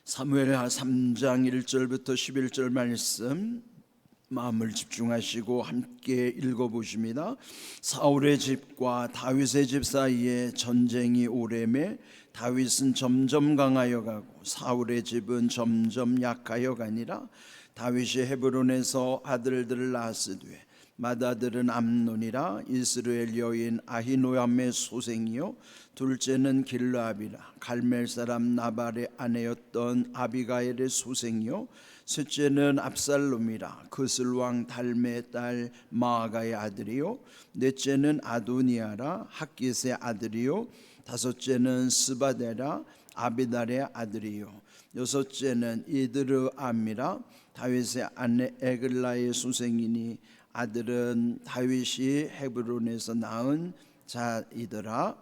사무엘하 3장 1절부터 11절 말씀 마음을 집중하시고 함께 읽어보십니다. 사울의 집과 다윗의 집 사이에 전쟁이 오래매 다윗은 점점 강하여 가고 사울의 집은 점점 약하여 가니라. 다윗이 헤브론에서 아들들을 낳았으되 맏아들은 암논이라 이스라엘 여인 아히노암의 소생이요 둘째는 길르압이라 갈멜 사람 나발의 아내였던 아비가일의 소생이요 셋째는 압살롬이라 그슬 왕 달메의 딸 마아가의 아들이요 넷째는 아도니아라 학깃의 아들이요 다섯째는 스바데라 아비달의 아들이요 여섯째는 이드르암이라 다윗의 아내 에글라의 소생이니 아들은 다윗이 헤브론에서 낳은 자이더라.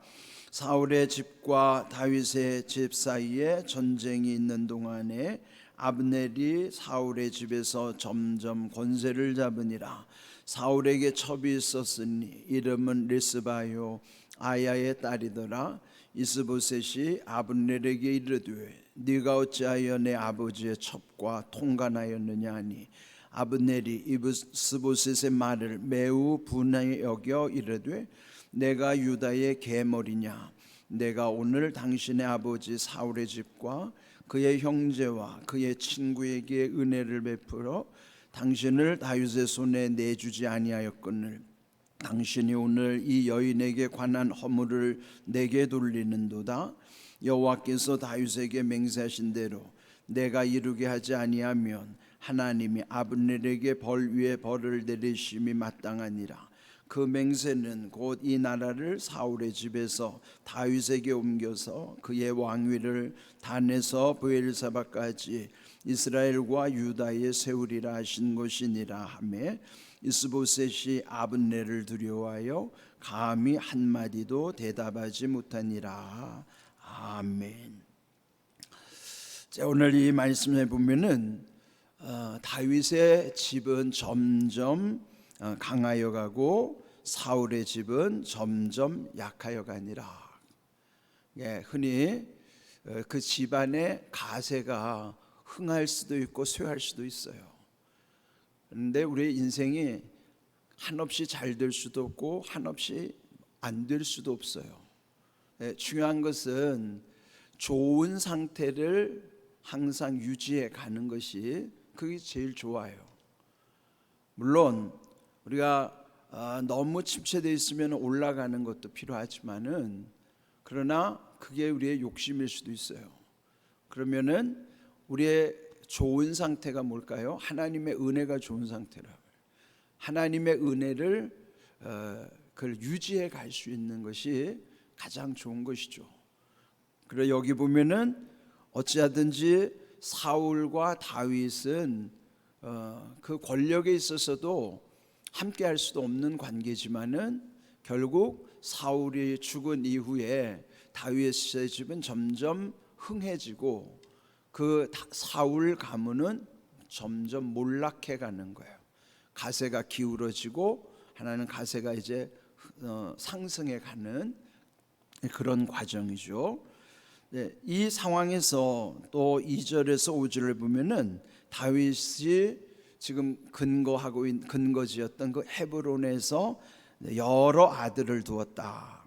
사울의 집과 다윗의 집 사이에 전쟁이 있는 동안에 아브넬이 사울의 집에서 점점 권세를 잡으니라. 사울에게 첩이 있었으니 이름은 리스바요 아야의 딸이더라. 이스보셋이 아브넬에게 이르되 네가 어찌하여 내 아버지의 첩과 통관하였느냐 하니 아브넬이 이스보셋의 말을 매우 분하게 여겨 이르되 내가 유다의 계머리냐 내가 오늘 당신의 아버지 사울의 집과 그의 형제와 그의 친구에게 은혜를 베풀어 당신을 다윗의 손에 내주지 아니하였거늘 당신이 오늘 이 여인에게 관한 허물을 내게 돌리는도다. 여호와께서 다윗에게 맹세하신 대로 내가 이루게 하지 아니하면 하나님이 아브넬에게 벌 위에 벌을 내리심이 마땅하니라. 그 맹세는 곧 이 나라를 사울의 집에서 다윗에게 옮겨서 그의 왕위를 단에서 브엘사바까지 이스라엘과 유다에 세우리라 하신 것이니라 하매 이스보셋이 아브넬을 두려워하여 감히 한마디도 대답하지 못하니라. 아멘. 자, 오늘 이 말씀에 보면은 다윗의 집은 점점 강하여 가고 사울의 집은 점점 약하여 가니라. 흔히 그 집안의 가세가 흥할 수도 있고 쇠할 수도 있어요. 그런데 우리의 인생이 한없이 잘 될 수도 없고 한없이 안 될 수도 없어요. 중요한 것은 좋은 상태를 항상 유지해 가는 것이 그게 제일 좋아요. 물론 우리가 너무 침체되어 있으면 올라가는 것도 필요하지만은 그러나 그게 우리의 욕심일 수도 있어요. 그러면은 우리의 좋은 상태가 뭘까요? 하나님의 은혜가 좋은 상태라고요. 하나님의 은혜를 그걸 유지해 갈 수 있는 것이 가장 좋은 것이죠. 그리고 여기 보면은 어찌하든지 사울과 다윗은 그 권력에 있어서도 함께 할 수도 없는 관계지만은 결국 사울이 죽은 이후에 다윗의 집은 점점 흥해지고 그 사울 가문은 점점 몰락해 가는 거예요. 가세가 기울어지고 하나는 가세가 이제 상승해 가는 그런 과정이죠. 이 상황에서 또 2절에서 5절을 보면은 다윗이 지금 근거지였던 그 헤브론에서 여러 아들을 두었다.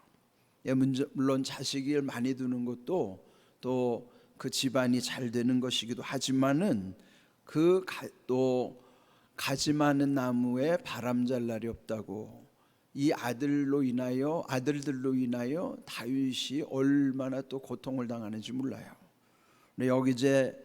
물론 자식을 많이 두는 것도 또 그 집안이 잘 되는 것이기도 하지만은 또 가지 많은 나무에 바람 잘 날이 없다고 이 아들들로 인하여 다윗이 얼마나 또 고통을 당하는지 몰라요. 여기 이제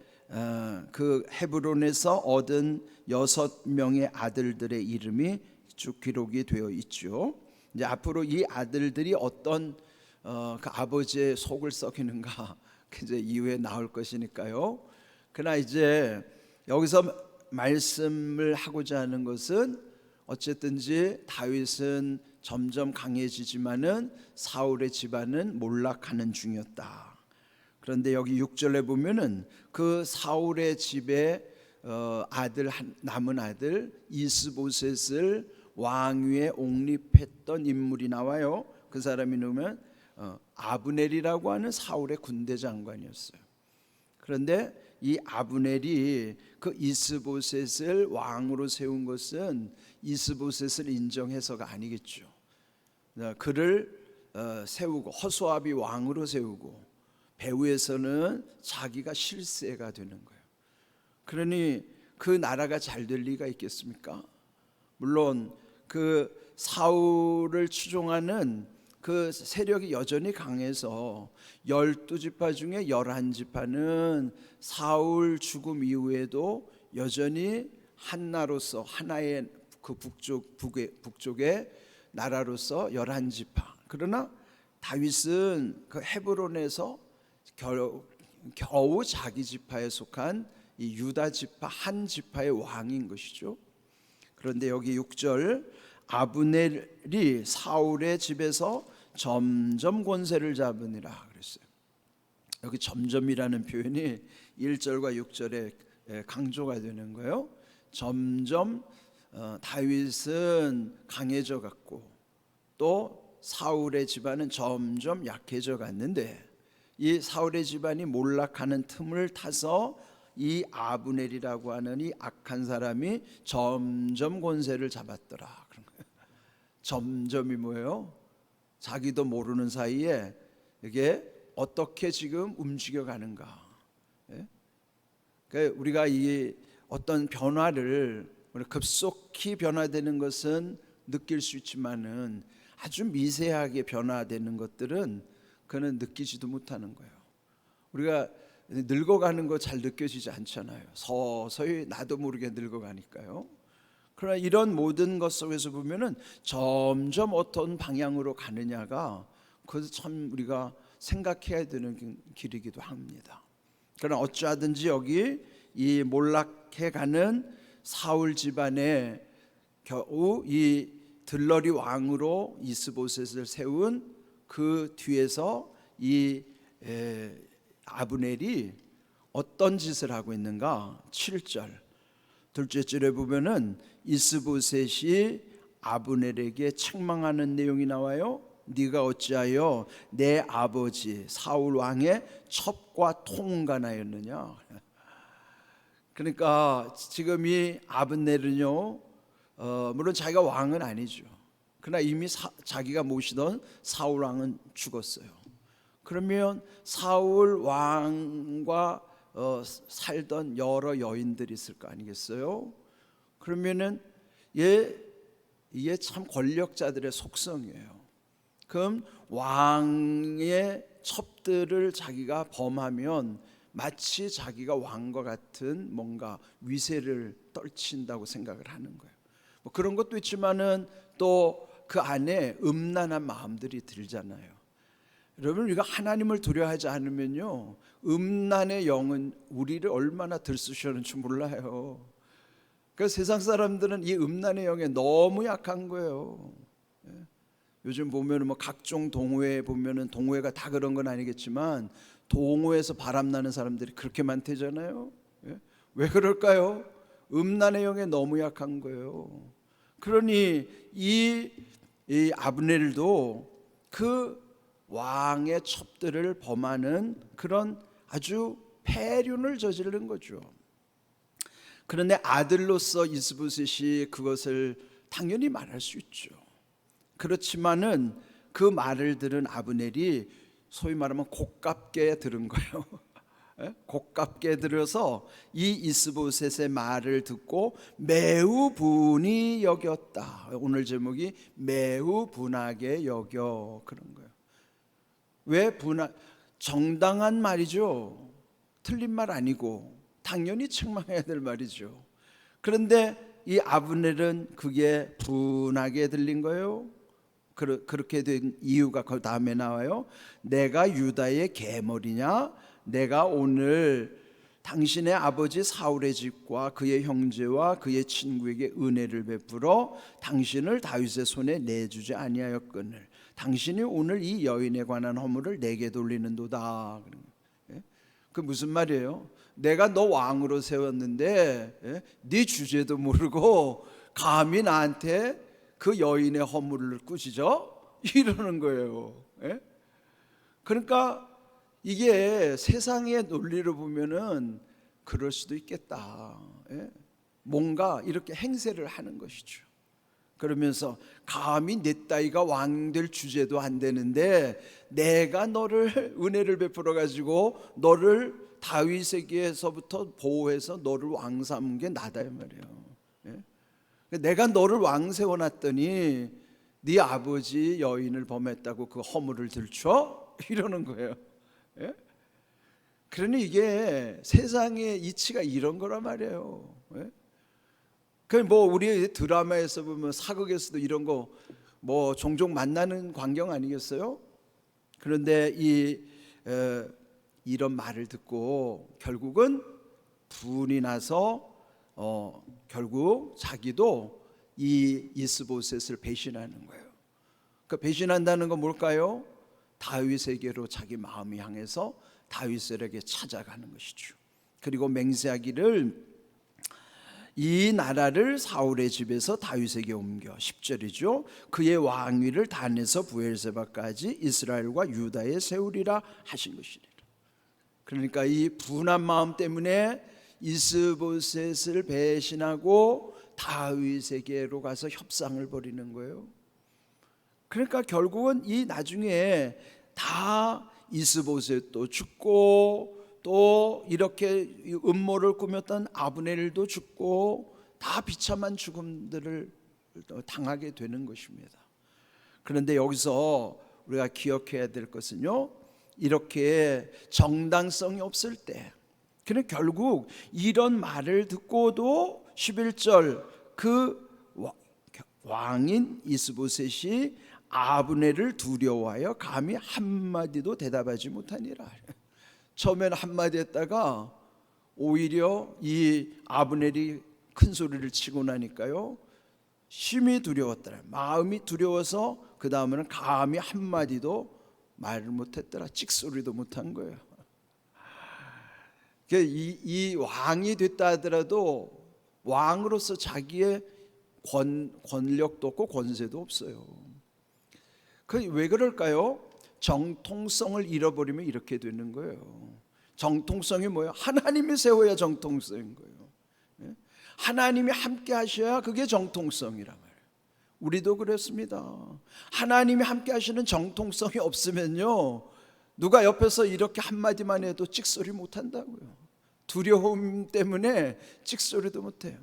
그 헤브론에서 얻은 6명의 아들들의 이름이 쭉 기록이 되어 있죠. 이제 앞으로 이 아들들이 어떤 그 아버지의 속을 썩이는가 이제 이후에 나올 것이니까요. 그러나 이제 여기서 말씀을 하고자 하는 것은 어쨌든지 다윗은 점점 강해지지만은 사울의 집안은 몰락하는 중이었다. 그런데 여기 6절에 보면은 그 사울의 집에 남은 아들 이스보셋을 왕위에 옹립했던 인물이 나와요. 그 사람이 누구면 아브넬이라고 하는 사울의 군대 장관이었어요. 그런데 이 아브넬이 그 이스보셋을 왕으로 세운 것은 이스보셋을 인정해서가 아니겠죠. 그를 세우고 허수아비 왕으로 세우고 배후에서는 자기가 실세가 되는 거예요. 그러니 그 나라가 잘 될 리가 있겠습니까? 물론 그 사울을 추종하는 그 세력이 여전히 강해서 12지파 중에 11지파는 사울 죽음 이후에도 여전히 한나로서 하나의 그 북쪽의 나라로서 11지파. 그러나 다윗은 그 헤브론에서 겨우 자기 지파에 속한 이 유다 지파 한 지파의 왕인 것이죠. 그런데 여기 6절 아브넬이 사울의 집에서 점점 권세를 잡으니라 그랬어요. 여기 점점이라는 표현이 1절과 6절에 강조가 되는 거예요. 점점 다윗은 강해져 갔고 또 사울의 집안은 점점 약해져 갔는데 이 사울의 집안이 몰락하는 틈을 타서 이 아브넬이라고 하는 이 악한 사람이 점점 권세를 잡았더라 그런 거예요. 점점이 뭐예요? 자기도 모르는 사이에 이게 어떻게 지금 움직여가는가. 그러니까 우리가 이 어떤 변화를 급속히 변화되는 것은 느낄 수 있지만은 아주 미세하게 변화되는 것들은 그는 느끼지도 못하는 거예요. 우리가 늙어가는 거 잘 느껴지지 않잖아요. 서서히 나도 모르게 늙어가니까요. 그러나 이런 모든 것 속에서 보면은 점점 어떤 방향으로 가느냐가 그것은 참 우리가 생각해야 되는 길이기도 합니다. 그러나 어찌하든지 여기 이 몰락해가는 사울 집안에 겨우 이 들러리 왕으로 이스보셋을 세운 그 뒤에서 이 아브넬이 어떤 짓을 하고 있는가? 7절 둘째 절에 보면은 이스보셋이 아브넬에게 책망하는 내용이 나와요. 네가 어찌하여 내 아버지 사울 왕의 첩과 통간하였느냐. 그러니까 지금 이 아브넬은요 물론 자기가 왕은 아니죠. 그러나 이미 자기가 모시던 사울 왕은 죽었어요. 그러면 사울 왕과 살던 여러 여인들이 있을 거 아니겠어요? 그러면은 이게 참 권력자들의 속성이에요. 그럼 왕의 첩들을 자기가 범하면 마치 자기가 왕과 같은 뭔가 위세를 떨친다고 생각을 하는 거예요. 뭐 그런 것도 있지만은 또 그 안에 음란한 마음들이 들잖아요. 여러분 우리가 하나님을 두려워하지 않으면요 음란의 영은 우리를 얼마나 들쑤시는지 몰라요. 그러니까 세상 사람들은 이 음란의 영에 너무 약한 거예요. 요즘 보면은 뭐 각종 동호회 보면은 동호회가 다 그런 건 아니겠지만 동호회에서 바람나는 사람들이 그렇게 많대잖아요. 왜 그럴까요? 음란의 영에 너무 약한 거예요. 그러니 이 아브넬도 그 왕의 첩들을 범하는 그런 아주 폐륜을 저지른 거죠. 그런데 아들로서 이스보셋이 그것을 당연히 말할 수 있죠. 그렇지만은 그 말을 들은 아브넬이 소위 말하면 곱깝게 들은 거예요. 곱깝게 들어서 이 이스보셋의 말을 듣고 매우 분이 여겼다. 오늘 제목이 매우 분하게 여겨 그런 거예요. 왜 정당한 말이죠. 틀린 말 아니고 당연히 책망해야 될 말이죠. 그런데 이 아브넬은 그게 분하게 들린 거예요. 그렇게 된 이유가 그 다음에 나와요. 내가 유다의 계머리냐? 내가 오늘 당신의 아버지 사울의 집과 그의 형제와 그의 친구에게 은혜를 베풀어 당신을 다윗의 손에 내주지 아니하였거늘 당신이 오늘 이 여인에 관한 허물을 내게 돌리는도다. 그 무슨 말이에요? 내가 너 왕으로 세웠는데 네 주제도 모르고 감히 나한테 그 여인의 허물을 꾸짖어? 이러는 거예요. 그러니까 이게 세상의 논리로 보면은 그럴 수도 있겠다. 예? 뭔가 이렇게 행세를 하는 것이죠. 그러면서 감히 내 따위가 왕 될 주제도 안 되는데 내가 너를 은혜를 베풀어 가지고 너를 다윗에게서부터 보호해서 너를 왕 삼은 게 나다 이 말이에요. 예? 내가 너를 왕 세워놨더니 네 아버지 여인을 범했다고 그 허물을 들춰? 이러는 거예요. 예? 그러니 이게 세상의 이치가 이런 거란 말이에요. 예? 그 뭐 우리 드라마에서 보면 사극에서도 이런 거 뭐 종종 만나는 광경 아니겠어요? 그런데 이런 말을 듣고 결국은 분이 나서 결국 자기도 이 이스보셋을 배신하는 거예요. 그 배신한다는 건 뭘까요? 다윗에게로 자기 마음이 향해서 다윗에게 찾아가는 것이죠. 그리고 맹세하기를 이 나라를 사울의 집에서 다윗에게 옮겨 10절이죠. 그의 왕위를 단에서 부엘세바까지 이스라엘과 유다에 세우리라 하신 것이니라. 그러니까 이 분한 마음 때문에 이스보셋을 배신하고 다윗에게로 가서 협상을 벌이는 거예요. 그러니까 결국은 이 나중에 다 이스보셋도 죽고 또 이렇게 음모를 꾸몄던 아브넬도 죽고 다 비참한 죽음들을 당하게 되는 것입니다. 그런데 여기서 우리가 기억해야 될 것은요, 이렇게 정당성이 없을 때, 그는 결국 이런 말을 듣고도 11절 그 왕인 이스보셋이 아브넬을 두려워하여 감히 한마디도 대답하지 못하니라. 처음에는 한마디 했다가 오히려 이 아브넬이 큰 소리를 치고 나니까요 심히 두려웠더라. 마음이 두려워서 그 다음에는 감히 한마디도 말을 못했더라. 찍소리도 못한 거예요. 이 왕이 됐다 하더라도 왕으로서 자기의 권력도 없고 권세도 없어요. 왜 그럴까요? 정통성을 잃어버리면 이렇게 되는 거예요. 정통성이 뭐예요? 하나님이 세워야 정통성인 거예요. 하나님이 함께 하셔야 그게 정통성이란 말이에요. 우리도 그렇습니다. 하나님이 함께 하시는 정통성이 없으면요 누가 옆에서 이렇게 한마디만 해도 찍소리 못한다고요. 두려움 때문에 찍소리도 못해요.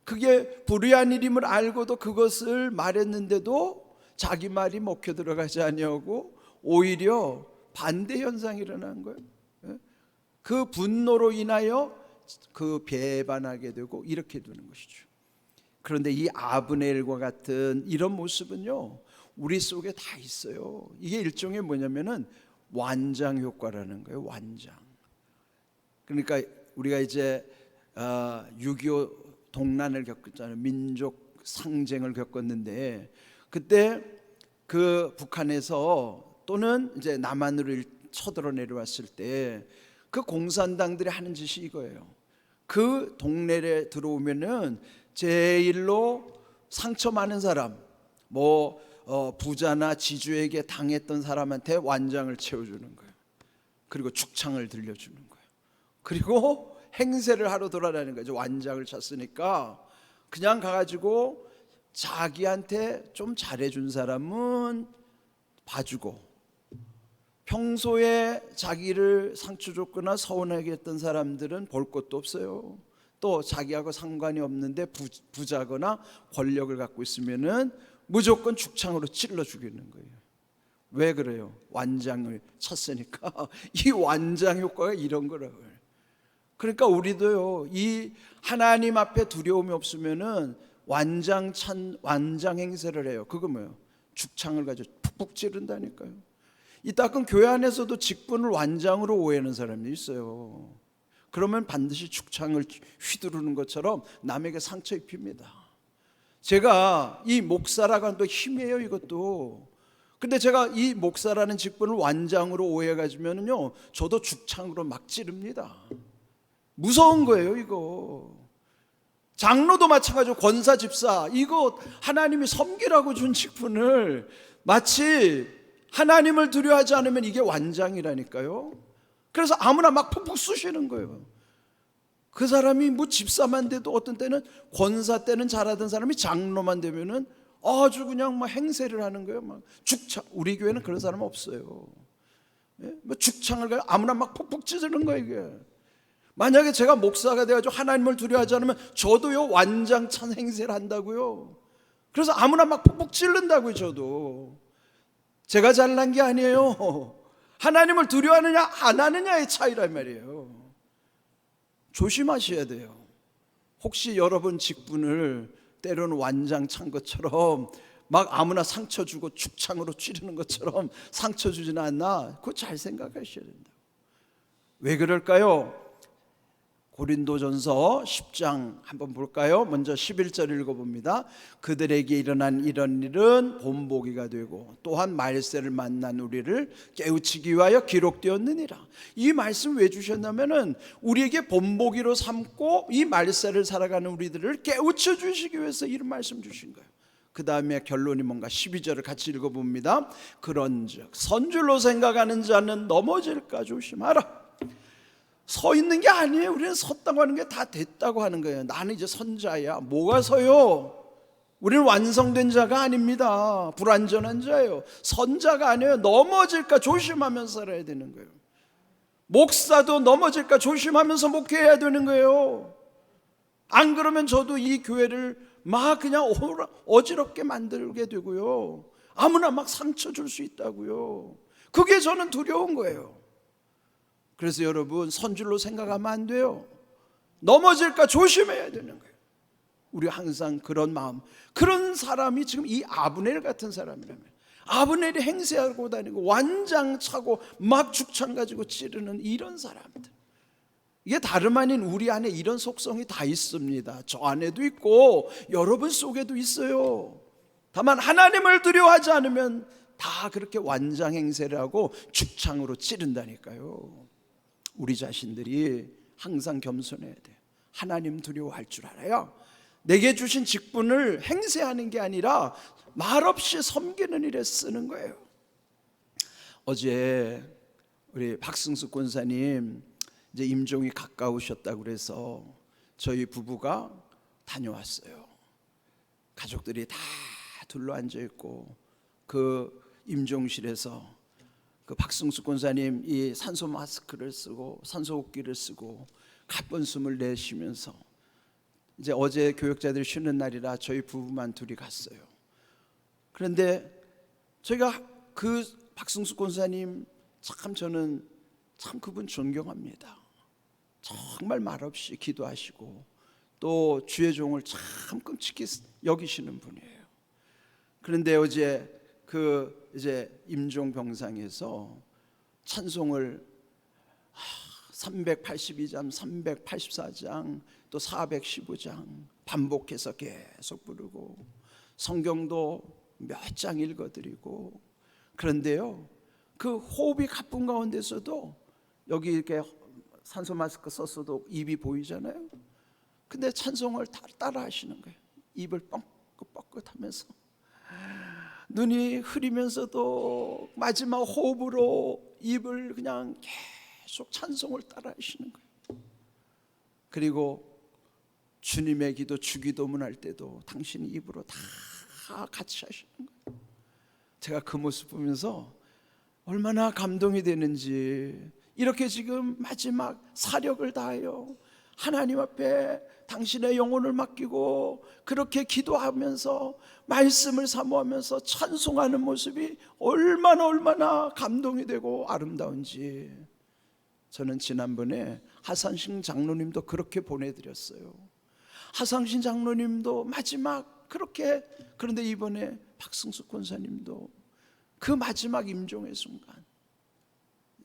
그게 불의한 일임을 알고도 그것을 말했는데도 자기 말이 먹혀 들어가지 아니하고 오히려 반대 현상이 일어난 거예요. 그 분노로 인하여 그 배반하게 되고 이렇게 되는 것이죠. 그런데 이 아브넬과 같은 이런 모습은요 우리 속에 다 있어요. 이게 일종의 뭐냐면은 완장 효과라는 거예요. 완장. 그러니까 우리가 이제 6.25 동란을 겪었잖아요. 민족 상쟁을 겪었는데 그때 그 북한에서 또는 이제 남한으로 쳐들어 내려왔을 때 그 공산당들이 하는 짓이 이거예요. 그 동네에 들어오면은 제일로 상처 많은 사람, 뭐 부자나 지주에게 당했던 사람한테 완장을 채워주는 거예요. 그리고 축창을 들려주는 거예요. 그리고 행세를 하러 돌아다니는 거죠. 완장을 찼으니까 그냥 가가지고 자기한테 좀 잘해준 사람은 봐주고 평소에 자기를 상처 줬거나 서운하게 했던 사람들은 볼 것도 없어요. 또 자기하고 상관이 없는데 부자거나 권력을 갖고 있으면은 무조건 죽창으로 찔러 죽이는 거예요. 왜 그래요? 완장을 쳤으니까. 이 완장 효과가 이런 거라고요. 그러니까 우리도요 이 하나님 앞에 두려움이 없으면은 완장 행세를 해요. 그거 뭐예요? 죽창을 가지고 푹푹 찌른다니까요. 이따금 교회 안에서도 직분을 완장으로 오해하는 사람이 있어요. 그러면 반드시 죽창을 휘두르는 것처럼 남에게 상처 입힙니다. 제가 이 목사라고 하는 또 힘이에요 이것도. 근데 제가 이 목사라는 직분을 완장으로 오해해가지면요 저도 죽창으로 막 찌릅니다. 무서운 거예요 이거. 장로도 마찬가지로 권사 집사 이거 하나님이 섬기라고 준 직분을 마치 하나님을 두려워하지 않으면 이게 완장이라니까요. 그래서 아무나 막 푹푹 쑤시는 거예요. 그 사람이 뭐 집사만 돼도 어떤 때는 권사 때는 잘하던 사람이 장로만 되면은 아주 그냥 막 행세를 하는 거예요. 막 죽창. 우리 교회는 그런 사람 없어요. 예? 뭐 죽창을 가요. 아무나 막 푹푹 찌르는 거예요, 이게. 만약에 제가 목사가 돼가지고 하나님을 두려워하지 않으면 저도요 완장찬 행세를 한다고요. 그래서 아무나 막 푹푹 찌른다고요. 저도 제가 잘난 게 아니에요. 하나님을 두려워하느냐 안 하느냐의 차이란 말이에요. 조심하셔야 돼요. 혹시 여러분 직분을 때로는 완장찬 것처럼 막 아무나 상처 주고 축창으로 찌르는 것처럼 상처 주지는 않나? 그거 잘 생각하셔야 된다. 왜 그럴까요? 고린도전서 10장 한번 볼까요? 먼저 11절 읽어봅니다. 그들에게 일어난 이런 일은 본보기가 되고 또한 말세를 만난 우리를 깨우치기 위하여 기록되었느니라. 이 말씀 왜 주셨냐면은 우리에게 본보기로 삼고 이 말세를 살아가는 우리들을 깨우쳐 주시기 위해서 이런 말씀 주신 거예요. 그 다음에 결론이 뭔가 12절을 같이 읽어봅니다. 그런즉 선줄로 생각하는 자는 넘어질까 조심하라. 서 있는 게 아니에요. 우리는 섰다고 하는 게 다 됐다고 하는 거예요. 나는 이제 선자야. 뭐가 서요? 우리는 완성된 자가 아닙니다. 불완전한 자예요. 선자가 아니에요. 넘어질까 조심하면서 살아야 되는 거예요. 목사도 넘어질까 조심하면서 목회해야 되는 거예요. 안 그러면 저도 이 교회를 막 그냥 어지럽게 만들게 되고요. 아무나 막 상처 줄 수 있다고요. 그게 저는 두려운 거예요. 그래서 여러분 선줄로 생각하면 안 돼요. 넘어질까 조심해야 되는 거예요. 우리 항상 그런 마음, 그런 사람이 지금 이 아브넬 같은 사람이라면, 아브넬이 행세하고 다니고 완장 차고 막 죽창 가지고 찌르는 이런 사람들, 이게 다름 아닌 우리 안에 이런 속성이 다 있습니다. 저 안에도 있고 여러분 속에도 있어요. 다만 하나님을 두려워하지 않으면 다 그렇게 완장 행세를 하고 죽창으로 찌른다니까요. 우리 자신들이 항상 겸손해야 돼요. 하나님 두려워할 줄 알아요. 내게 주신 직분을 행세하는 게 아니라 말없이 섬기는 일에 쓰는 거예요. 어제 우리 박승숙 권사님 이제 임종이 가까우셨다고 그래서 저희 부부가 다녀왔어요. 가족들이 다 둘러앉아 있고 그 임종실에서 그 박승숙 권사님 이 산소 마스크를 쓰고 산소 호흡기를 쓰고 가쁜 숨을 내쉬면서 이제 어제 교역자들이 쉬는 날이라 저희 부부만 둘이 갔어요. 그런데 저희가 그 박승숙 권사님 참 저는 참 그분 존경합니다. 정말 말없이 기도하시고 또 주의 종을 참 끔찍히 여기시는 분이에요. 그런데 어제 그 이제 임종 병상에서 찬송을 382장, 384장, 또 415장 반복해서 계속 부르고 성경도 몇 장 읽어드리고, 그런데요 그 호흡이 가쁜 가운데서도 여기 이렇게 산소 마스크 썼어도 입이 보이잖아요. 근데 찬송을 따라 하시는 거예요. 입을 뻥긋뻥긋하면서 눈이 흐리면서도 마지막 호흡으로 입을 그냥 계속 찬송을 따라 하시는 거예요. 그리고 주님의 기도 주기도문 할 때도 당신이 입으로 다 같이 하시는 거예요. 제가 그 모습 보면서 얼마나 감동이 되는지, 이렇게 지금 마지막 사력을 다하여 하나님 앞에 당신의 영혼을 맡기고 그렇게 기도하면서 말씀을 사모하면서 찬송하는 모습이 얼마나 감동이 되고 아름다운지, 저는 지난번에 하상신 장로님도 그렇게 보내드렸어요. 하상신 장로님도 마지막 그렇게, 그런데 이번에 박승숙 권사님도 그 마지막 임종의 순간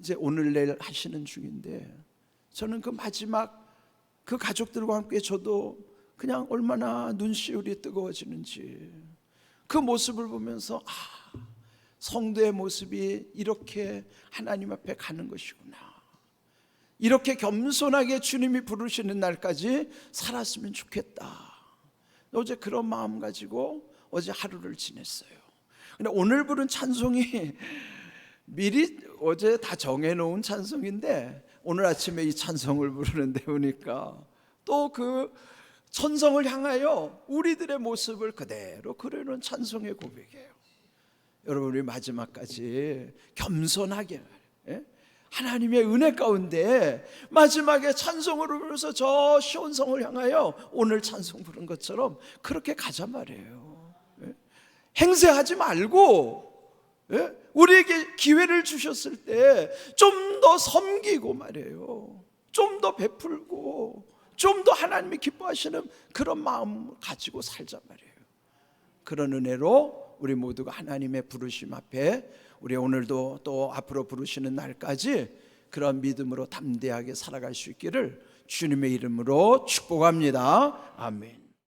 이제 오늘 내일 하시는 중인데, 저는 그 마지막 그 가족들과 함께 저도 그냥 얼마나 눈시울이 뜨거워지는지 그 모습을 보면서 성도의 모습이 이렇게 하나님 앞에 가는 것이구나, 이렇게 겸손하게 주님이 부르시는 날까지 살았으면 좋겠다. 어제 그런 마음 가지고 어제 하루를 지냈어요. 근데 오늘 부른 찬송이 미리 어제 다 정해놓은 찬송인데 오늘 아침에 이 찬송을 부르는데 보니까 또 그 천성을 향하여 우리들의 모습을 그대로 그려놓은 찬송의 고백이에요. 여러분, 우리 마지막까지 겸손하게 하나님의 은혜 가운데 마지막에 찬송을 부르면서 저 시온성을 향하여 오늘 찬송 부른 것처럼 그렇게 가자 말이에요. 행세하지 말고 우리에게 기회를 주셨을 때 좀 더 섬기고 말이에요. 좀 더 베풀고 좀 더 하나님이 기뻐하시는 그런 마음을 가지고 살자 말이에요. 그런 은혜로 우리 모두가 하나님의 부르심 앞에 우리 오늘도 또 앞으로 부르시는 날까지 그런 믿음으로 담대하게 살아갈 수 있기를 주님의 이름으로 축복합니다. 아멘.